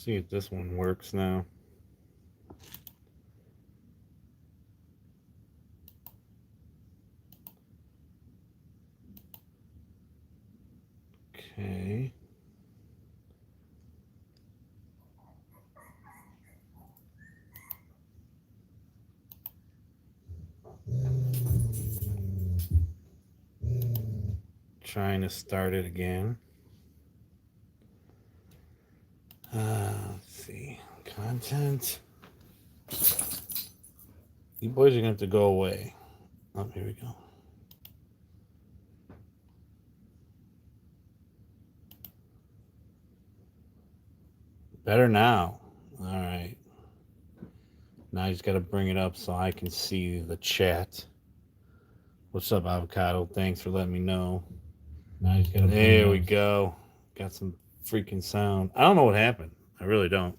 See if this one works now. Okay. Trying to start it again. Let's see. Content. You boys are going to have to go away. Oh, here we go. Better now. All right. Now I just got to bring it up so I can see the chat. What's up, Avocado? Thanks for letting me know. Now he's got to There we go. Got some freaking sound. I don't know what happened. I really don't.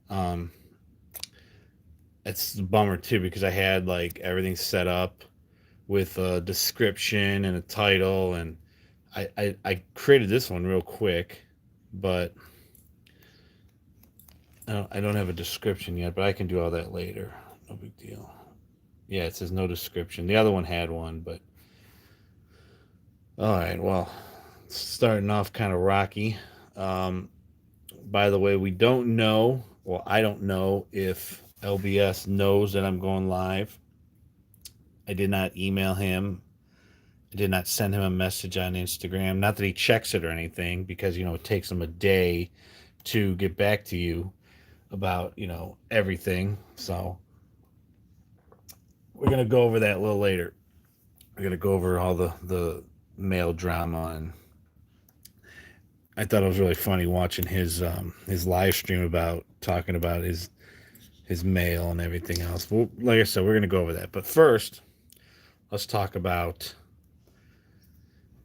Um, it's a bummer too because I had like everything set up with a description and a title, and I created this one real quick, but I don't have a description yet. But I can do all that later. No big deal. Yeah, it says no description. The other one had one, but all right. Well, starting off kind of rocky. Um, by the way, we don't know. Well, I don't know if LBS knows that I'm going live. I did not email him. I did not send him a message on Instagram. Not that he checks it or anything, because it takes him a day to get back to you about everything. So we're gonna go over that a little later. We're gonna go over all the mail drama, and I thought it was really funny watching his live stream about talking about his mail and everything else. Well, like I said, we're gonna go over that. But first, let's talk about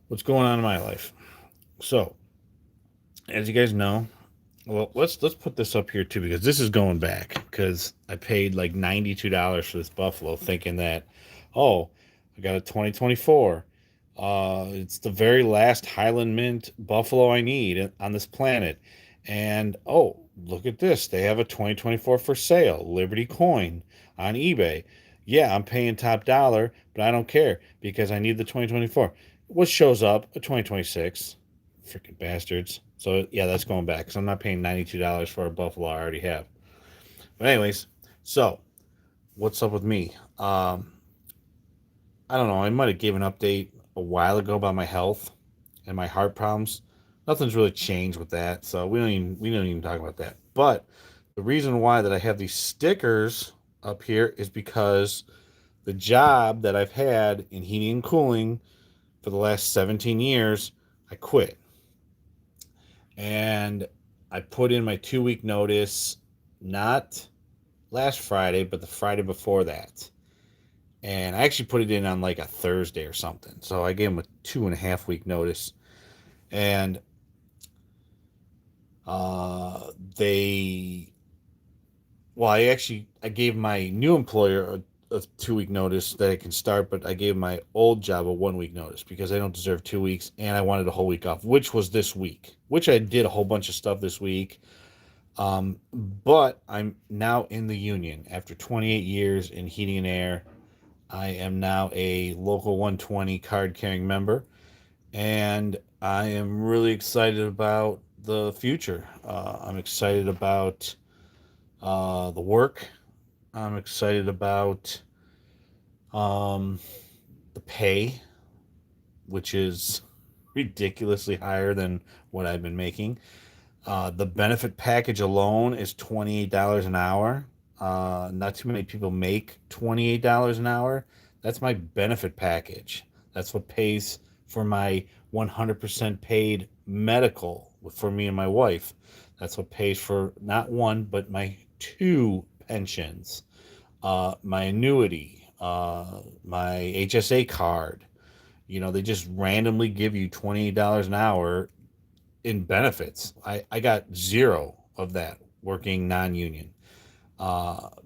what's going on in my life. So, as you guys know, well, let's put this up here too because this is going back because I paid like $92 for this buffalo, thinking that, oh, I got a 2024. It's the very last Highland Mint buffalo I need on this planet, and oh, look at this, they have a 2024 for sale, Liberty coin on eBay. Yeah, I'm paying top dollar, but I don't care because I need the 2024. What shows up? A 2026. Freaking bastards. So yeah, that's going back because I'm not paying $92 for a buffalo I already have. But anyways, so what's up with me? I don't know. I might have gave an update a while ago about my health and my heart problems. Nothing's really changed with that, so we don't even talk about that. But the reason why that I have these stickers up here is because the job that I've had in heating and cooling for the last 17 years, I quit. And I put in my 2 week notice, not last Friday, but the Friday before that. And I actually put it in on like a Thursday or something. So I gave them a 2.5 week notice. And they, well, I gave my new employer a 2 week notice that I can start, but I gave my old job a 1 week notice because I don't deserve 2 weeks, and I wanted a whole week off, which was this week, which I did a whole bunch of stuff this week. But I'm now in the union after 28 years in heating and air. I am now a local 120 card carrying member, and I am really excited about the future. I'm excited about the work. I'm excited about um, the pay, which is ridiculously higher than what I've been making. The benefit package alone is $28 an hour. Not too many people make $28 an hour. That's my benefit package. That's what pays for my 100% paid medical for me and my wife. That's what pays for not one, but my two pensions, my annuity, my HSA card. They just randomly give you $28 an hour in benefits. I got zero of that working non union.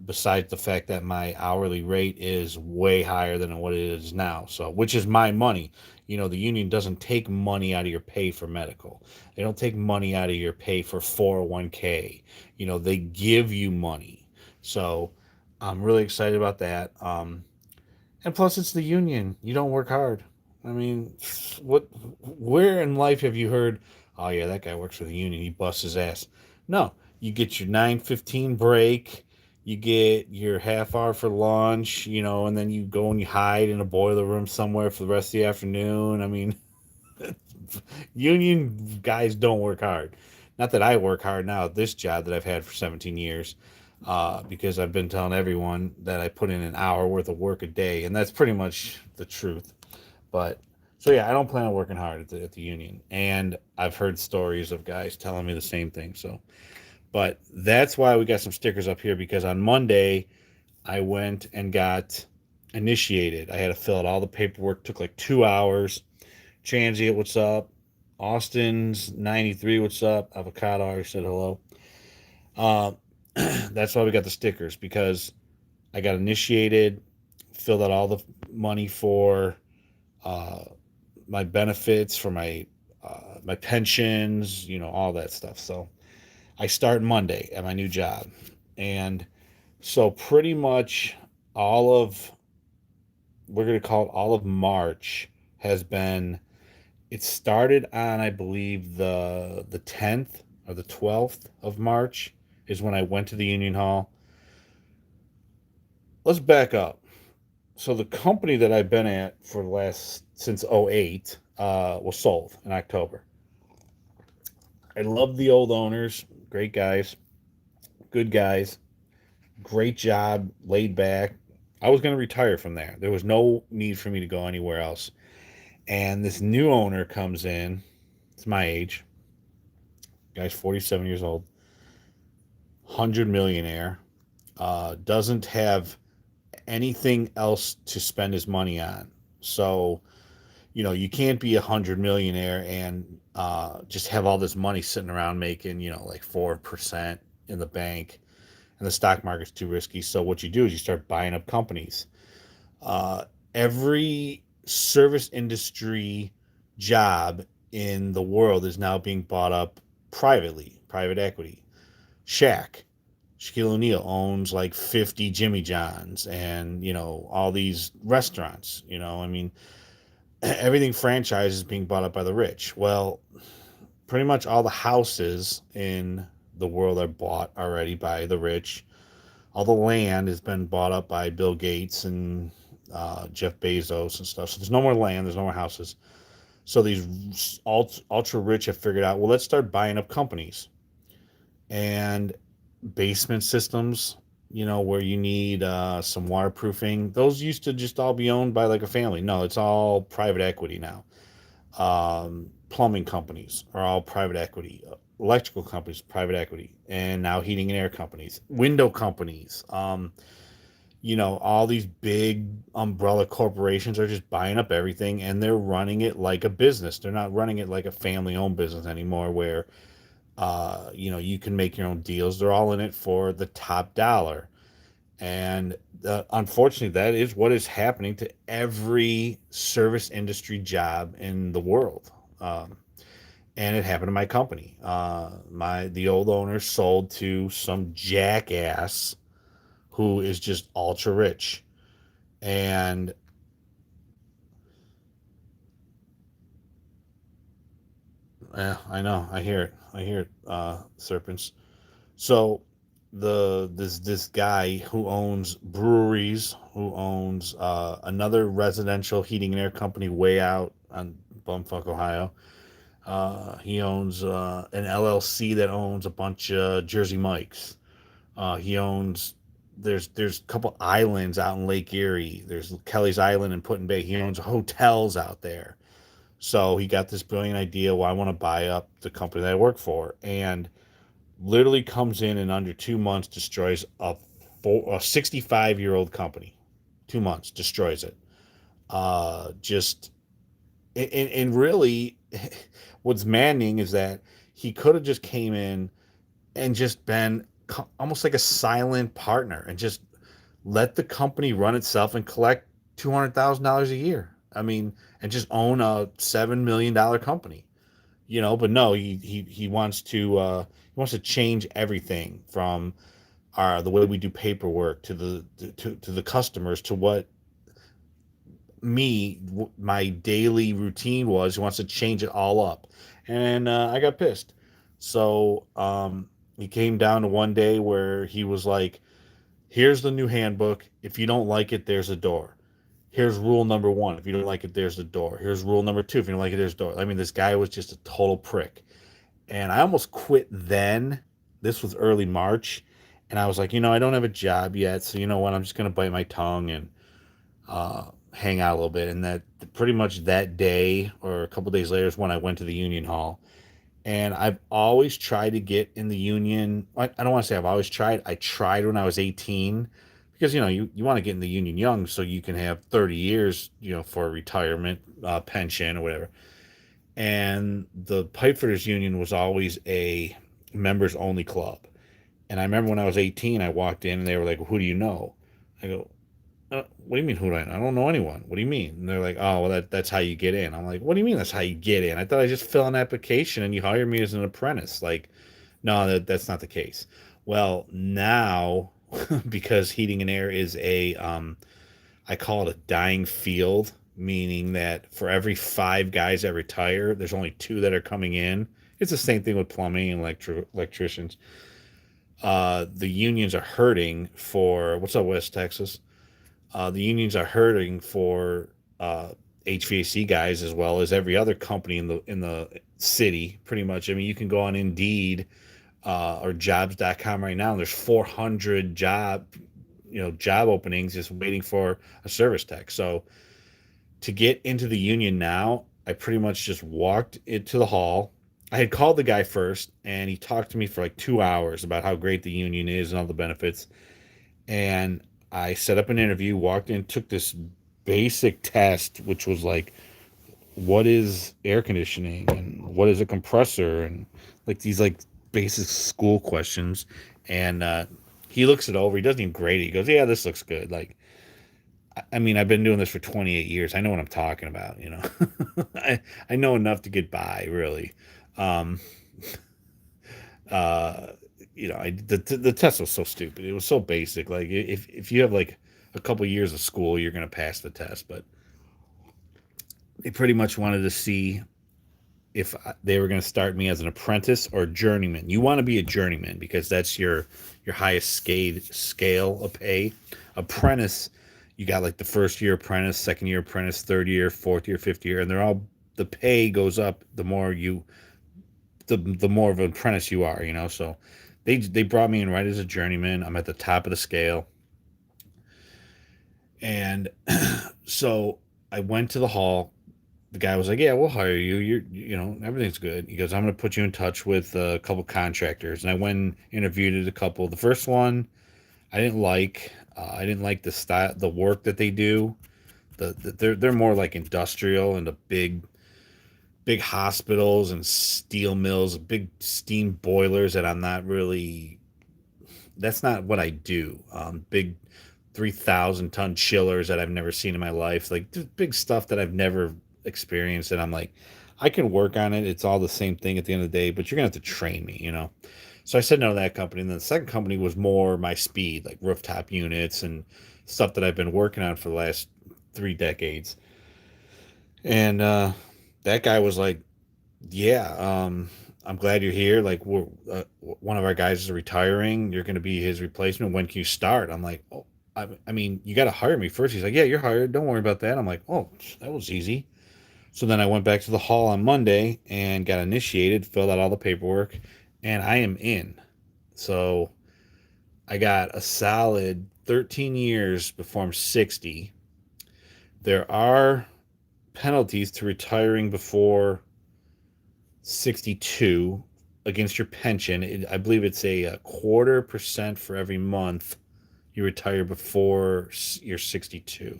Besides the fact that my hourly rate is way higher than what it is now. So, which is my money. The union doesn't take money out of your pay for medical. They don't take money out of your pay for 401k. They give you money. So, I'm really excited about that. And plus, it's the union. You don't work hard. I mean, where in life have you heard, oh, yeah, that guy works for the union. He busts his ass. No, you get your 9:15 break. You get your half hour for lunch, and then you go and you hide in a boiler room somewhere for the rest of the afternoon. I mean, union guys don't work hard. Not that I work hard now at this job that I've had for 17 years, because I've been telling everyone that I put in an hour worth of work a day, and that's pretty much the truth. But so yeah, I don't plan on working hard at the union, and I've heard stories of guys telling me the same thing. So, but that's why we got some stickers up here, because on Monday I went and got initiated. I had to fill out all the paperwork. Took like 2 hours. Transient, what's up? Austin's 93, what's up? Avocado, I already said hello. Uh, that's why we got the stickers, because I got initiated, filled out all the money for uh, my benefits, for my pensions, all that stuff. So I start Monday at my new job, and so pretty much all of we're gonna call it all of March has been. It started on, I believe, the 10th or the 12th of March is when I went to the Union Hall. Let's back up. So the company that I've been at for the last since '08 was sold in October. I love the old owners, great guys, good guys, great job, laid back. I was going to retire from there. There was no need for me to go anywhere else. And this new owner comes in. It's my age. Guy's 47 years old, 100 millionaire. Doesn't have anything else to spend his money on. So, you can't be 100 millionaire and just have all this money sitting around making, like 4% in the bank, and the stock market's too risky. So what you do is you start buying up companies. Every service industry job in the world is now being bought up privately, private equity. Shaq, Shaquille O'Neal owns like 50 Jimmy John's and, all these restaurants. I mean, everything franchise is being bought up by the rich. Well, pretty much all the houses in the world are bought already by the rich. All the land has been bought up by Bill Gates and Jeff Bezos and stuff. So there's no more land, there's no more houses. So these ultra rich have figured out, well, let's start buying up companies. And basement systems, where you need some waterproofing, those used to just all be owned by like a family. No, it's all private equity now. Plumbing companies are all private equity. Electrical companies, private equity. And now heating and air companies, window companies. All these big umbrella corporations are just buying up everything, and they're running it like a business. They're not running it like a family owned business anymore, where you can make your own deals. They're all in it for the top dollar. And unfortunately, that is what is happening to every service industry job in the world. And it happened to my company. The old owner sold to some jackass who is just ultra rich. And I know, I hear it. I hear it, serpents. So this guy who owns breweries, who owns another residential heating and air company way out on Bumfuck, Ohio. He owns an LLC that owns a bunch of Jersey Mikes. He owns there's a couple islands out in Lake Erie. There's Kelly's Island in Put in Bay. He owns hotels out there. So he got this brilliant idea. Well, I want to buy up the company that I work for, and literally comes in under 2 months, destroys a 65-year-old company. 2 months, destroys it. Just and really, what's maddening is that he could have just came in and just been almost like a silent partner and just let the company run itself and collect $200,000 a year. I mean, and just own a $7 million company, But no, he wants to change everything from the way we do paperwork to the customers to what my daily routine was. He wants to change it all up, and I got pissed. So he came down to one day where he was like, "Here's the new handbook. If you don't like it, there's a door. Here's rule number one. If you don't like it, there's the door. Here's rule number two. If you don't like it, there's the door." I mean, this guy was just a total prick, and I almost quit then. This was early March, and I was like, I don't have a job yet, so you know what? I'm just gonna bite my tongue and hang out a little bit. And that pretty much that day or a couple days later is when I went to the union hall. And I've always tried to get in the union. I don't want to say I've always tried. I tried when I was 18 because you want to get in the union young so you can have 30 years for retirement pension or whatever. And the pipefitters union was always a members only club. And I remember when I was 18, I walked in and they were like, "Who do you know?" I go, "What do you mean, who do I know? I don't know anyone. What do you mean?" And they're like, "Oh, well, that's how you get in." I'm like, "What do you mean that's how you get in? I thought I just fill an application and you hire me as an apprentice." Like, no, that's not the case. Well, now, because heating and air is I call it a dying field, meaning that for every five guys that retire, there's only two that are coming in. It's the same thing with plumbing and electricians. The unions are hurting for what's up, West Texas? The unions are hurting for HVAC guys as well as every other company in the city. Pretty much. I mean, you can go on Indeed or Jobs.com right now. And there's 400 job openings just waiting for a service tech. So to get into the union now, I pretty much just walked into the hall. I had called the guy first, and he talked to me for like 2 hours about how great the union is and all the benefits. And I set up an interview, walked in, took this basic test, which was like, what is air conditioning and what is a compressor, and like these like basic school questions. And he looks it over. He doesn't even grade it. He goes, "Yeah, this looks good." Like, I mean, I've been doing this for 28 years. I know what I'm talking about. I know enough to get by, really. Um, uh, the test was so stupid. It was so basic. Like if you have like a couple years of school, you're gonna pass the test. But they pretty much wanted to see if they were going to start me as an apprentice or journeyman. You want to be a journeyman because that's your highest scale of pay. Apprentice, you got like the first year apprentice, second year apprentice, third year, fourth year, fifth year, and they're all, the pay goes up the more of an apprentice you are. So they brought me in right as a journeyman. I'm at the top of the scale. And so I went to the hall. The guy was like, "Yeah, we'll hire you. Everything's good." He goes, "I'm going to put you in touch with a couple contractors." And I went and interviewed a couple. The first one, I didn't like. I didn't like the style, the work that they do. They're more like industrial and the big hospitals and steel mills, big steam boilers that I'm not really. That's not what I do. Big 3,000-ton chillers that I've never seen in my life. Like big stuff that I've never experienced. And I'm like, I can work on it. It's all the same thing at the end of the day, but you're going to have to train me. So I said no to that company. And then the second company was more my speed, like rooftop units and stuff that I've been working on for the last 3 decades. And that guy was like, "Yeah, I'm glad you're here. Like, one of our guys is retiring. You're going to be his replacement. When can you start?" I'm like, "Oh, I mean, you got to hire me first." He's like, "Yeah, you're hired. Don't worry about that." I'm like, "Oh, that was easy." So then I went back to the hall on Monday and got initiated, filled out all the paperwork, and I am in. So I got a solid 13 years before I'm 60. There are penalties to retiring before 62 against your pension. I believe it's a 0.25% for every month you retire before you're 62.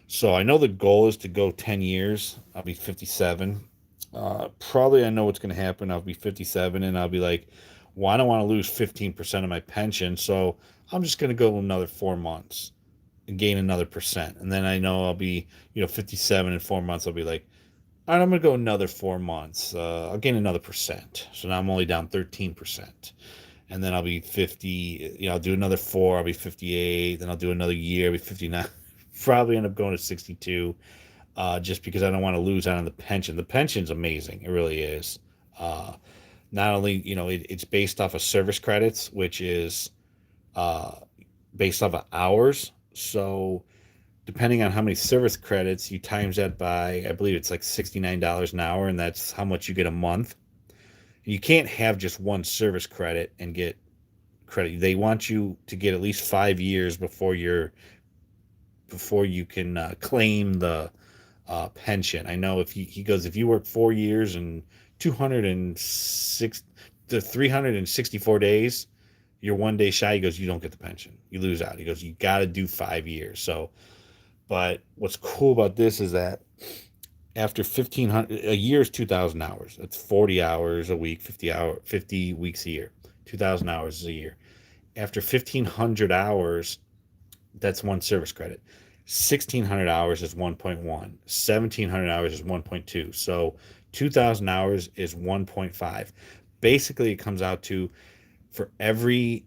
So I know the goal is to go 10 years. I'll be 57. Probably I know what's going to happen. I'll be 57 and I'll be like, Well, I don't want to lose 15% of my pension, so I'm just going to go another 4 months and gain another percent. And then I know I'll be, 57 in 4 months. I'll be like, all right, I'm going to go another 4 months. I'll gain another percent. So now I'm only down 13%. And then I'll be 50, I'll do another four, I'll be 58. Then I'll do another year, I'll be 59. Probably end up going to 62, just because I don't want to lose out on the pension. The pension's amazing. It really is. Uh, Not only, it's based off of service credits, which is uh, based off of hours. So depending on how many service credits, you times that by, I believe it's like $69 an hour, and that's how much you get a month. You can't have just one service credit and get credit. They want you to get at least 5 years before you can claim the pension. I know he goes, if you work 4 years and 206 to 364 days, you're 1 day shy. He goes, you don't get the pension. You lose out. He goes, you got to do 5 years. So, but what's cool about this is that after 1,500, a year is 2,000 hours. That's 40 hours a week, 50 weeks a year. 2,000 hours is a year. After 1,500 hours, that's one service credit. 1,600 hours is 1.1. 1,700 hours is 1.2. So 2,000 hours is 1.5. Basically, it comes out to, for every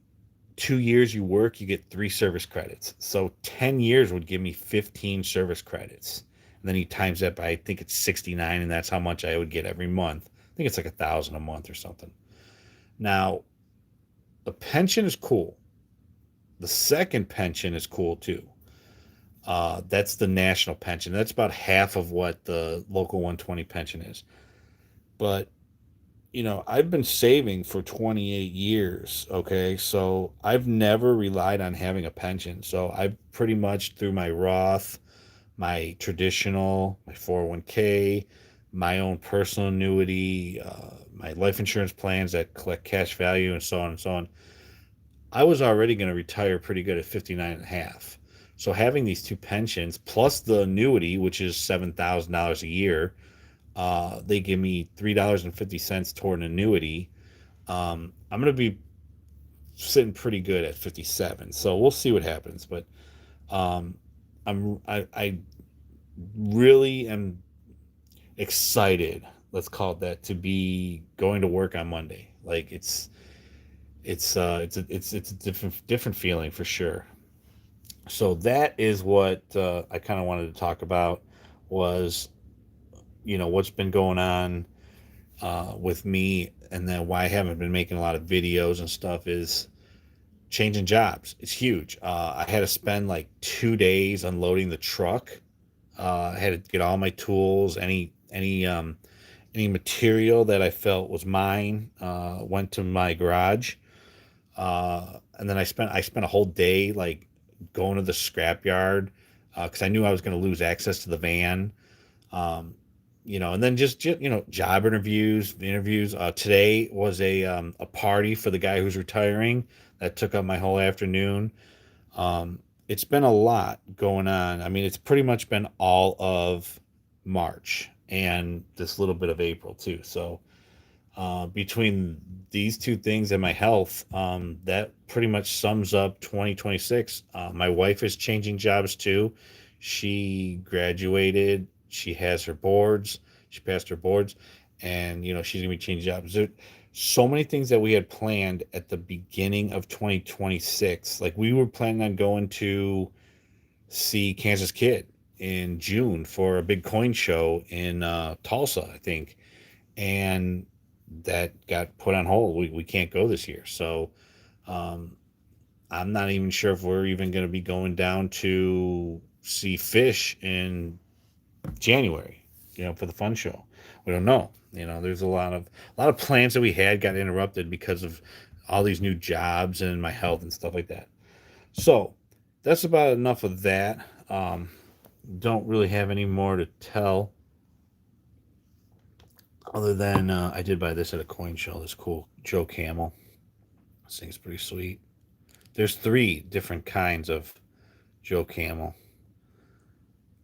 2 years you work, you get 3 service credits. So 10 years would give me 15 service credits. And then he times that by, I think it's 69, and that's how much I would get every month. I think it's like 1,000 a month or something. Now, the pension is cool. The second pension is cool too. That's the national pension. That's about half of what the local 120 pension is. But, I've been saving for 28 years. Okay. So I've never relied on having a pension. So I've pretty much, through my Roth, my traditional, my 401k, my own personal annuity, my life insurance plans that collect cash value, and so on and so on, I was already going to retire pretty good at 59 and a half. So having these two pensions plus the annuity, which is $7,000 a year, they give me $3.50 toward an annuity. I'm going to be sitting pretty good at 57. So we'll see what happens. But um, I really am excited, let's call it that, to be going to work on Monday. Like it's a different feeling for sure. So that is what I kind of wanted to talk about, was, what's been going on with me, and then why I haven't been making a lot of videos and stuff is changing jobs. It's huge. I had to spend like 2 days unloading the truck. I had to get all my tools, any material that I felt was mine, went to my garage. And then I spent a whole day like going to the scrapyard, because I knew I was going to lose access to the van. Um, and then just job interviews. Today was a party for the guy who's retiring that took up my whole afternoon. It's been a lot going on. I mean, it's pretty much been all of March and this little bit of April too. So between these two things and my health, that pretty much sums up 2026. My wife is changing jobs too. She graduated. She has her boards. She passed her boards, and she's gonna be changing jobs. So many things that we had planned at the beginning of 2026. Like, we were planning on going to see Kansas Kid in June for a big coin show in Tulsa, I think, and that got put on hold. We can't go this year. So um, I'm not even sure if we're even going to be going down to see Fish in January, for the fun show. We don't know. There's a lot of plans that we had got interrupted because of all these new jobs and my health and stuff like that. So that's about enough of that. Don't really have any more to tell, other than I did buy this at a coin show. This cool Joe Camel. This thing's pretty sweet. There's 3 different kinds of Joe Camel.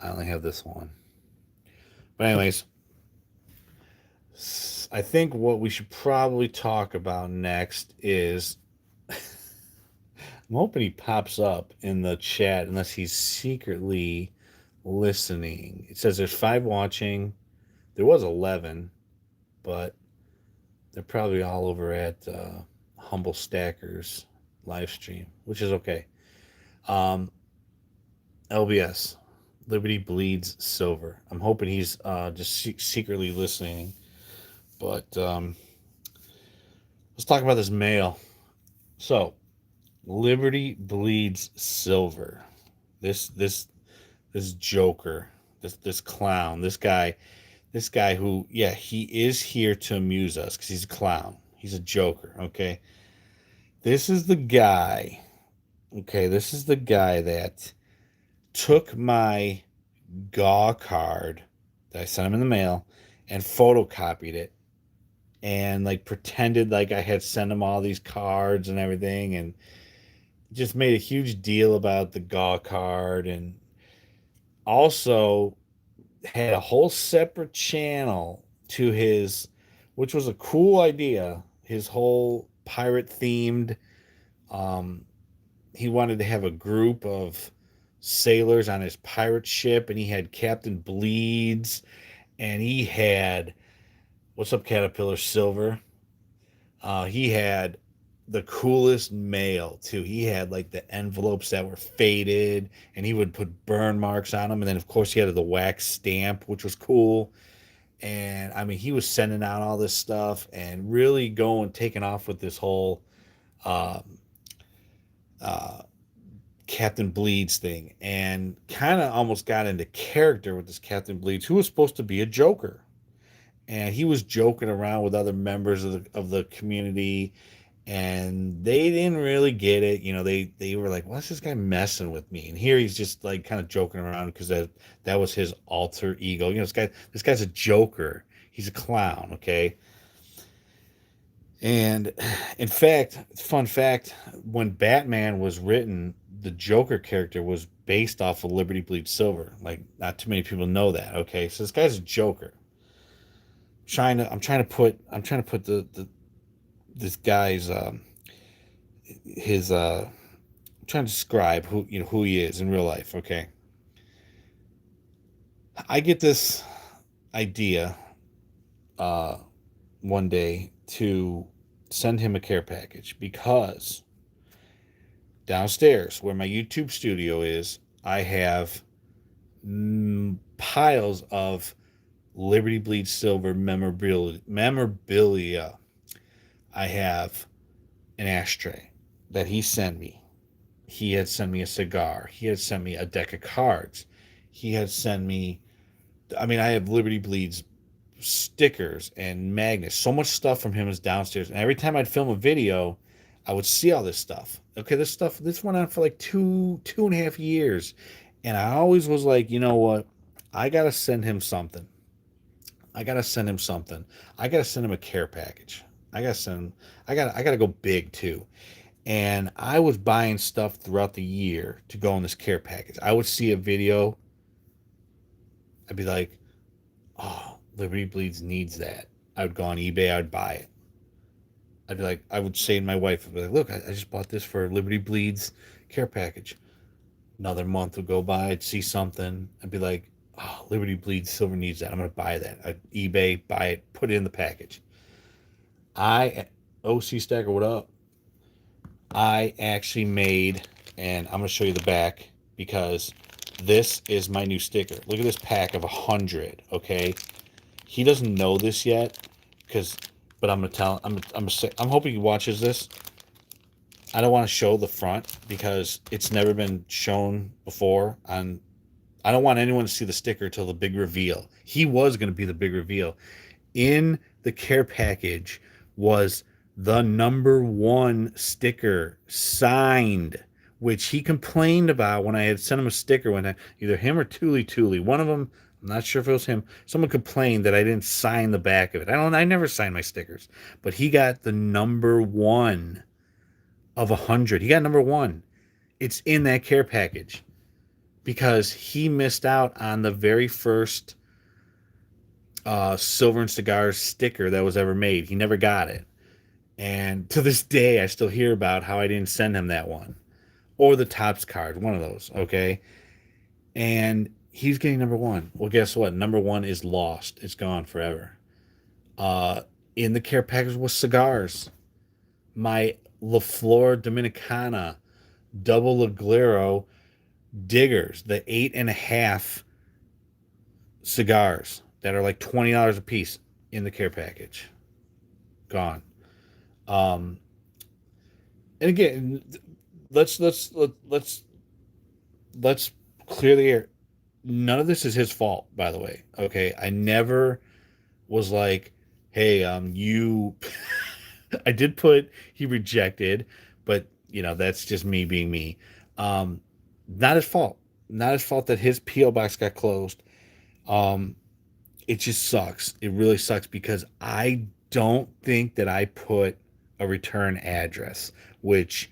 I only have this one. But anyways, I think what we should probably talk about next is I'm hoping he pops up in the chat unless he's secretly listening. It says there's 5 watching. There was 11, but they're probably all over at Humble Stackers live stream, which is okay. Um, LBS, Liberty Bleeds Silver. I'm hoping he's just secretly listening. But let's talk about this mail. So, Liberty Bleeds Silver. This Joker, this clown, this guy who, yeah, he is here to amuse us because he's a clown. He's a Joker. Okay, this is the guy. Okay, this is the guy that took my GAW card that I sent him in the mail and photocopied it and like pretended like I had sent him all these cards and everything and just made a huge deal about the GAW card and also had a whole separate channel to his, which was a cool idea, his whole pirate themed. Um, he wanted to have a group of sailors on his pirate ship, and he had Captain Bleeds, and he had what's up, Caterpillar Silver. He had the coolest mail too. He had like the envelopes that were faded, and he would put burn marks on them. And then, of course, he had the wax stamp, which was cool. And I mean, he was sending out all this stuff and really taking off with this whole uh, uh, Captain Bleeds thing, and kind of almost got into character with this Captain Bleeds, who was supposed to be a Joker. And he was joking around with other members of the community, and they didn't really get it. You know, they were like, "What's this guy messing with me?" And here he's just like kind of joking around because that was his alter ego. You know, this guy's a joker. He's a clown. Okay. And in fact, fun fact, when Batman was written, the Joker character was based off of Liberty Bleeds Silver. Like, not too many people know that. Okay, so this guy's a Joker. I'm trying to put the this guy's his I'm trying to describe who he is in real life. Okay, I get this idea uh one day to send him a care package because downstairs where my YouTube studio is, I have piles of Liberty Bleeds Silver memorabilia. I have an ashtray that he sent me. He had sent me a cigar. He had sent me a deck of cards. He had sent me, I mean, I have Liberty Bleeds stickers and magnets. So much stuff from him is downstairs. And every time I'd film a video, I would see all this stuff. Okay, this went on for like two and a half years. And I always was like, you know what? I gotta send him something. I gotta send him something. I gotta send him a care package. I gotta go big too. And I was buying stuff throughout the year to go in this care package. I would see a video, I'd be like, oh, Liberty Bleeds needs that. I would go on eBay, I would buy it. I'd be like, I would say to my wife, I'd be like, look, I just bought this for Liberty Bleeds care package. Another month would go by, I'd see something, I'd be like, oh, Liberty Bleeds Silver needs that. I'm gonna buy that. I'd eBay, buy it, put it in the package. I OC Stacker, what up? I actually made, and I'm gonna show you the back because this is my new sticker. Look at this pack of 100. Okay, he doesn't know this yet, because, but I'm gonna tell. I'm hoping he watches this. I don't want to show the front because it's never been shown before. I don't want anyone to see the sticker till the big reveal. He was gonna be the big reveal. In the care package was the number 1 sticker signed, which he complained about when I had sent him a sticker when either him or Tuli, one of them, I'm not sure if it was him, someone complained that I didn't sign the back of it. I never sign my stickers, but he got the number 1 of 100. He got number 1. It's in that care package because he missed out on the very first Silver and Cigars sticker that was ever made. He never got it. And to this day, I still hear about how I didn't send him that one or the Tops card, one of those. Okay. And he's getting number one. Well, guess what? Number one is lost. It's gone forever. Uh, in the care package was cigars. My La Flor Dominicana double Laglero diggers, the 8.5 cigars that are like $20 a piece in the care package. Gone. Um, and again, let's clear the air. None of this is his fault, by the way. Okay, I never was like, hey, you. I did put he rejected, but that's just me being me. Um, not his fault. Not his fault that his PO box got closed. Um, it just sucks. It really sucks because I don't think that I put a return address, which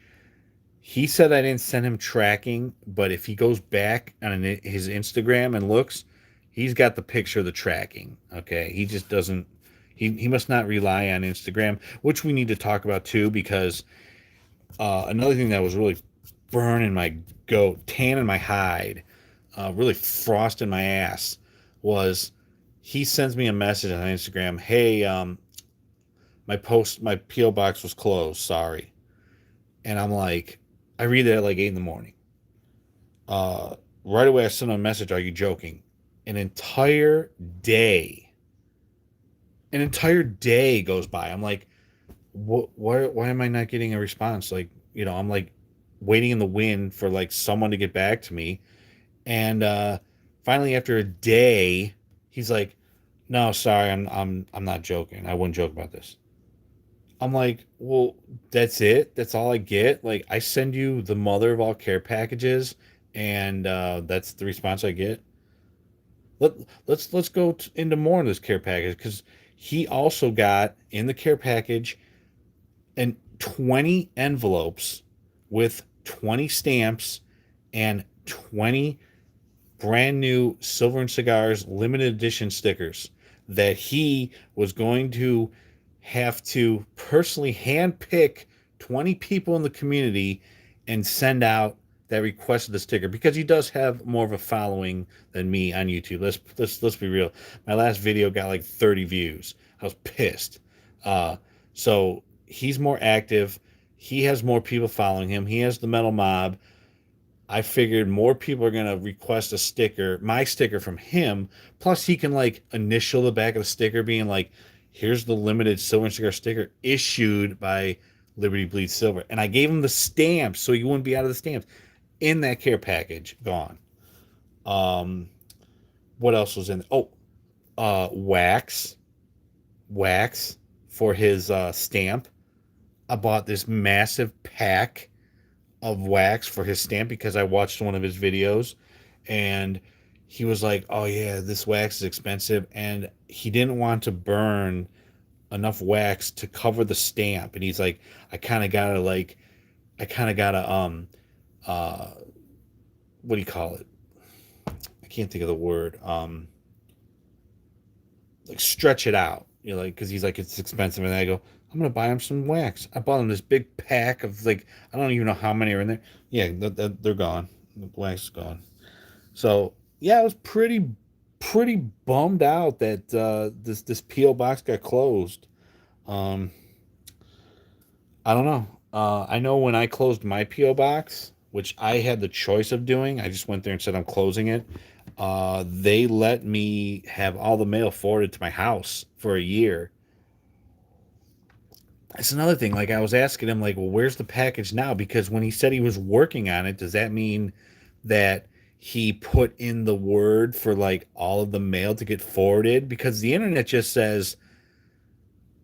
he said I didn't send him tracking, but if he goes back on his Instagram and looks, he's got the picture of the tracking. Okay. He just doesn't, he must not rely on Instagram, which we need to talk about too, because another thing that was really burning my goat, tanning my hide, really frosting my ass was he sends me a message on Instagram. Hey, my PO box was closed. Sorry. And I'm like, I read it at like 8 in the morning. Uh, right away, I send him a message. Are you joking? An entire day, an entire day goes by. I'm like, what? Why am I not getting a response? Like, I'm like waiting in the wind for like someone to get back to me. And finally, after a day, he's like, "No, sorry, I'm not joking. I wouldn't joke about this." I'm like, "Well, that's it. That's all I get. Like, I send you the mother of all care packages, and that's the response I get." Let let's go into more of this care package because he also got in the care package and 20 envelopes with 20 stamps and 20 brand new Silver and Cigars limited edition stickers that he was going to have to personally hand pick 20 people in the community and send out that requested the sticker because he does have more of a following than me on YouTube. Let's be real. My last video got like 30 views. I was pissed. So he's more active. He has more people following him. He has the metal mob. I figured more people are gonna request a sticker, my sticker from him. Plus, he can like initial the back of the sticker, being like, "Here's the limited Silver and Cigar sticker issued by Liberty Bleed Silver." And I gave him the stamps, so he wouldn't be out of the stamps in that care package. Gone. Um, what else was in? Oh, wax, wax for his stamp. I bought this massive pack of wax for his stamp because I watched one of his videos and he was like, "Oh yeah, this wax is expensive," and he didn't want to burn enough wax to cover the stamp. And he's like, I kind of gotta uh what do you call it? I can't think of the word. Like stretch it out. Like because he's like it's expensive, and I go, I'm gonna buy him some wax. I bought him this big pack of like I don't even know how many are in there. Yeah, they're gone. The wax is gone. So yeah, I was pretty bummed out that this PO box got closed. Um, I don't know. I know when I closed my PO box, which I had the choice of doing, I just went there and said I'm closing it. They let me have all the mail forwarded to my house for a year. That's another thing. Like I was asking him, like, well, where's the package now? Because when he said he was working on it, does that mean that he put in the word for like all of the mail to get forwarded? Because the internet just says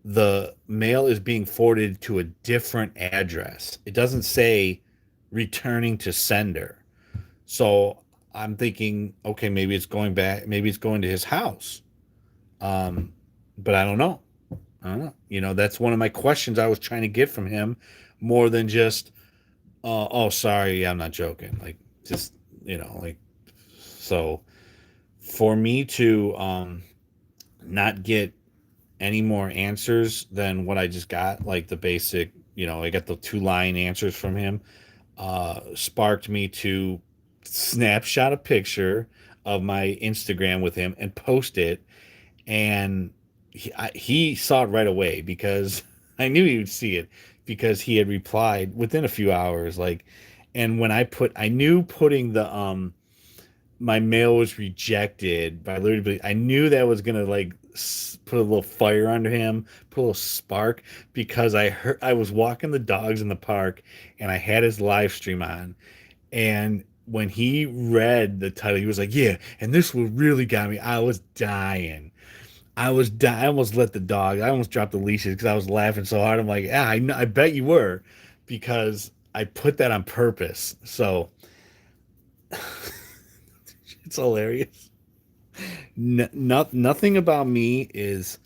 the mail is being forwarded to a different address. It doesn't say returning to sender. So I'm thinking, okay, maybe it's going back, maybe it's going to his house. Um, but I don't know. I don't know. That's one of my questions I was trying to get from him more than just, oh, sorry, I'm not joking. Like, just, like, so for me to not get any more answers than what I just got, like the basic, I got the 2 line answers from him, sparked me to snapshot a picture of my Instagram with him and post it. And he saw it right away because I knew he would see it because he had replied within a few hours. Like, and when I knew putting the my mail was rejected by Liberty. I knew that was gonna like put a little fire under him, put a little spark because I was walking the dogs in the park and I had his live stream on, and when he read the title, he was like, "Yeah," and this one really got me. I was dying. I was dying. I almost let the dog. I almost dropped the leashes because I was laughing so hard. I'm like, "Yeah, I bet you were," because I put that on purpose. So it's hilarious. Nothing about me is,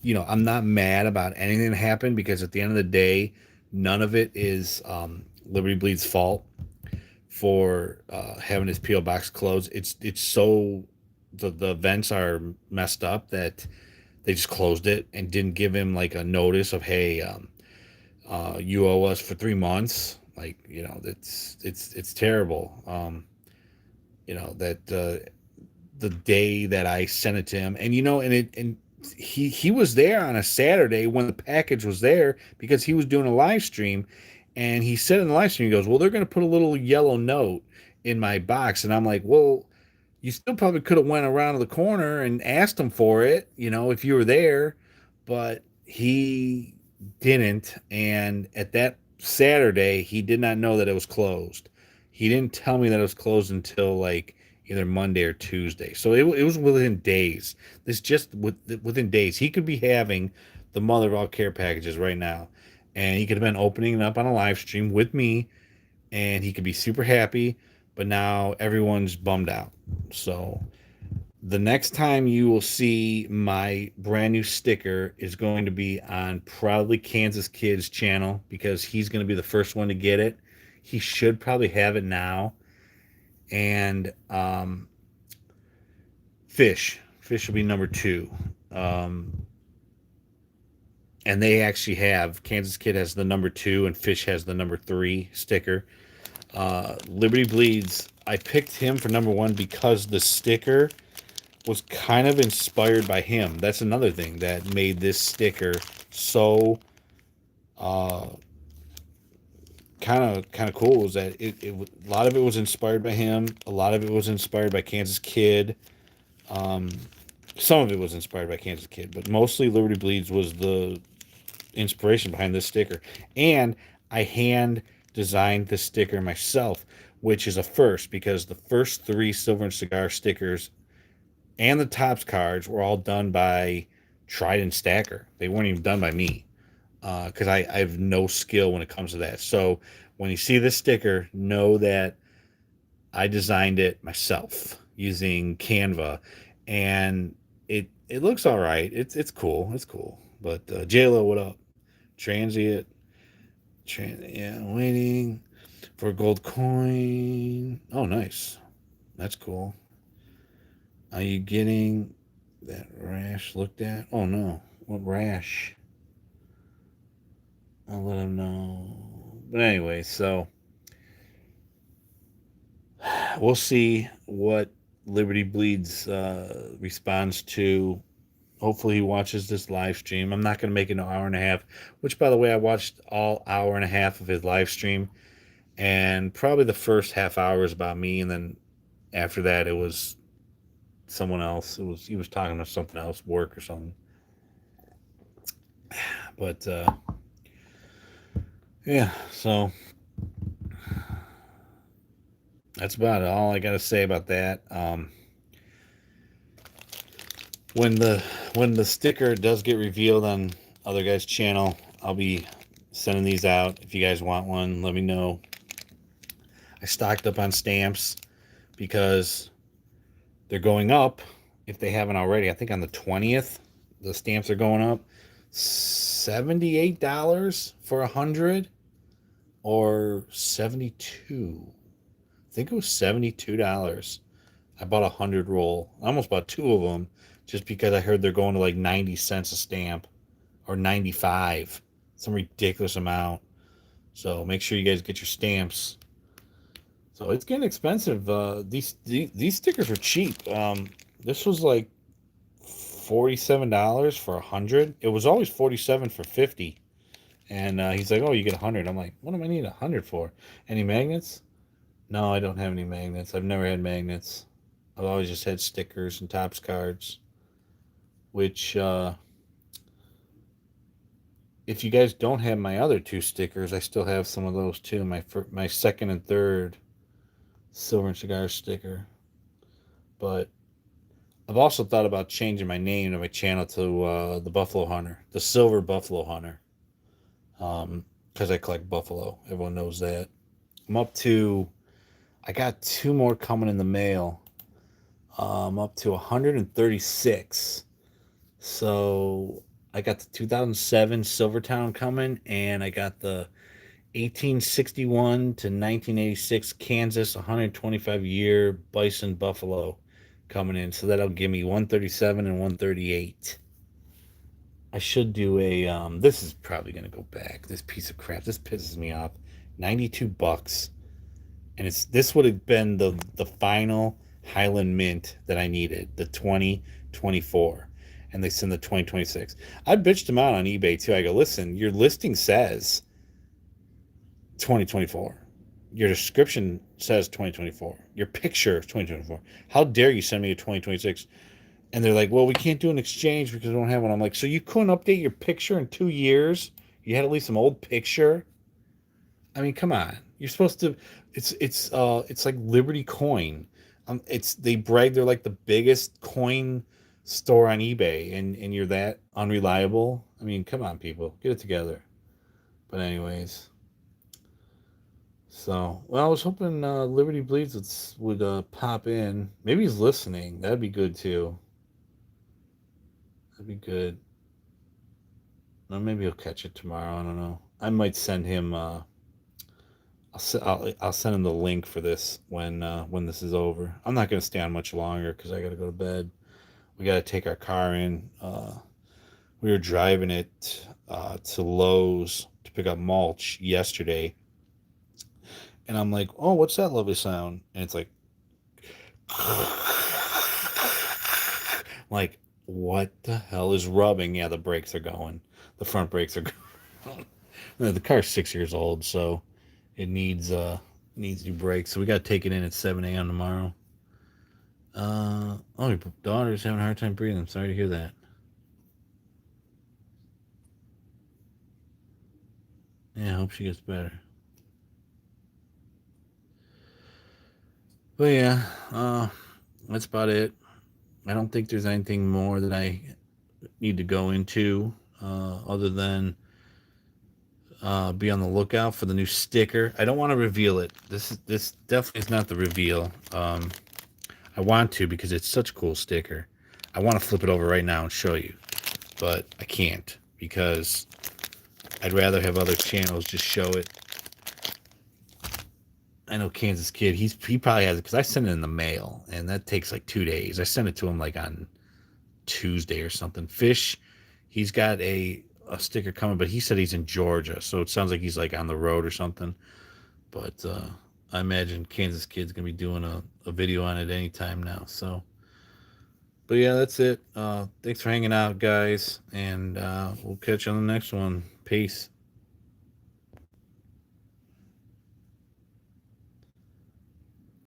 I'm not mad about anything that happened because at the end of the day, none of it is Liberty Bleed's fault for having his PO box closed. It's so the events are messed up that they just closed it and didn't give him like a notice of, hey, you owe us for 3 months. Like, it's terrible. That the day that I sent it to him, and he was there on a Saturday when the package was there because he was doing a live stream, and he said in the live stream, he goes, "Well, they're going to put a little yellow note in my box," and I'm like, "Well, you still probably could have went around to the corner and asked him for it, if you were there," but he didn't, and at that Saturday, he did not know that it was closed. He didn't tell me that it was closed until like either Monday or Tuesday. So it was within days. This just within days. He could be having the mother of all care packages right now, and he could have been opening it up on a live stream with me, and he could be super happy. But now everyone's bummed out. So the next time you will see my brand new sticker is going to be on Proudly Kansas Kids channel because he's going to be the first one to get it. He should probably have it now. And Fish will be number 2. Um, and they actually have Kansas Kid has the number 2 and Fish has the number 3 sticker. Liberty Bleeds, I picked him for number 1 because the sticker was kind of inspired by him. That's another thing that made this sticker so uh, kind of cool was that a lot of it was inspired by him. A lot of it was inspired by Kansas Kid. Um, some of it was inspired by Kansas Kid, but mostly Liberty Bleeds was the inspiration behind this sticker. And I hand designed the sticker myself, which is a first because the first 3 Silver and Cigar stickers and the Topps cards were all done by Trident Stacker. They weren't even done by me because I have no skill when it comes to that. So when you see this sticker, know that I designed it myself using Canva, and it looks all right. It's cool. It's cool. But JLo, what up? Transient, yeah, waiting for a gold coin. Oh, nice. That's cool. Are you getting that rash looked at? Oh no, what rash? I'll let him know. But anyway, so we'll see what Liberty Bleeds responds to. Hopefully, he watches this live stream. I'm not going to make it an hour and a half, which, by the way, I watched all hour and a half of his live stream, and probably the first half hour is about me, and then after that, it was someone else. He was talking to something else, work or something. But yeah, so that's about it. All I got to say about that. When the sticker does get revealed on other guys' channel, I'll be sending these out. If you guys want one, let me know. I stocked up on stamps because they're going up if they haven't already. I think on the 20th, the stamps are going up. $78 for 100 or 72. I think it was $72. I bought 100 roll. I almost bought 2 of them just because I heard they're going to like 90 cents a stamp or 95, some ridiculous amount. So make sure you guys get your stamps. So it's getting expensive. These stickers were cheap. This was like $47 for 100. It was always 47 for 50. And he's like, "Oh, you get 100." I'm like, "What do I need 100 for? Any magnets?" No, I don't have any magnets. I've never had magnets. I've always just had stickers and Topps cards. Which, if you guys don't have my other two stickers, I still have some of those too. My second and third Silver and Cigar sticker. But I've also thought about changing my name to my channel to the Buffalo Hunter, the Silver Buffalo Hunter, because I collect buffalo. Everyone knows that. I'm up to. I got two more coming in the mail. I'm up to 136. So I got the 2007 Silvertown coming, and I got the 1861 to 1986 Kansas 125-year Bison Buffalo coming in. So that'll give me 137 and 138. I should do a this is probably going to go back. This piece of crap. This pisses me off. $92, and it's this would have been the final Highland Mint that I needed, the 2024, and they send the 2026. I bitched them out on eBay too. I go, "Listen, your listing says 2024. Your description says 2024. Your picture is 2024. How dare you send me a 2026?" And they're like, "Well, we can't do an exchange because we don't have one." I'm like, "So you couldn't update your picture in 2 years? You had at least some old picture?" I mean, come on. You're supposed to. It's like Liberty Coin. It's they brag they're like the biggest coin store on eBay, and you're that unreliable. I mean, come on, people, get it together. But anyways, so well, I was hoping Liberty Bleeds would pop in. Maybe he's listening. That'd be good too. That'd be good. Or maybe he'll catch it tomorrow. I don't know. I might send him. I'll send him the link for this when this is over. I'm not gonna stay on much longer because I gotta go to bed. We gotta take our car in. We were driving it to Lowe's to pick up mulch yesterday, and I'm like, "Oh, what's that lovely sound?" And it's like, like, what the hell is rubbing? Yeah, the brakes are going. The front brakes are going. The car's 6 years old, so it needs new brakes. So we got to take it in at 7 a.m. tomorrow. Oh, your daughter's having a hard time breathing. I'm sorry to hear that. Yeah, I hope she gets better. But yeah, that's about it. I don't think there's anything more that I need to go into other than be on the lookout for the new sticker. I don't want to reveal it. This definitely is not the reveal. I want to because it's such a cool sticker. I want to flip it over right now and show you, but I can't because I'd rather have other channels just show it. I know Kansas Kid. He probably has it because I sent it in the mail, and that takes like 2 days. I sent it to him like on Tuesday or something. Fish, he's got a sticker coming, but he said he's in Georgia, so it sounds like he's like on the road or something. But I imagine Kansas Kid's gonna be doing a video on it anytime now. So, but yeah, that's it. Thanks for hanging out, guys, and we'll catch you on the next one. Peace.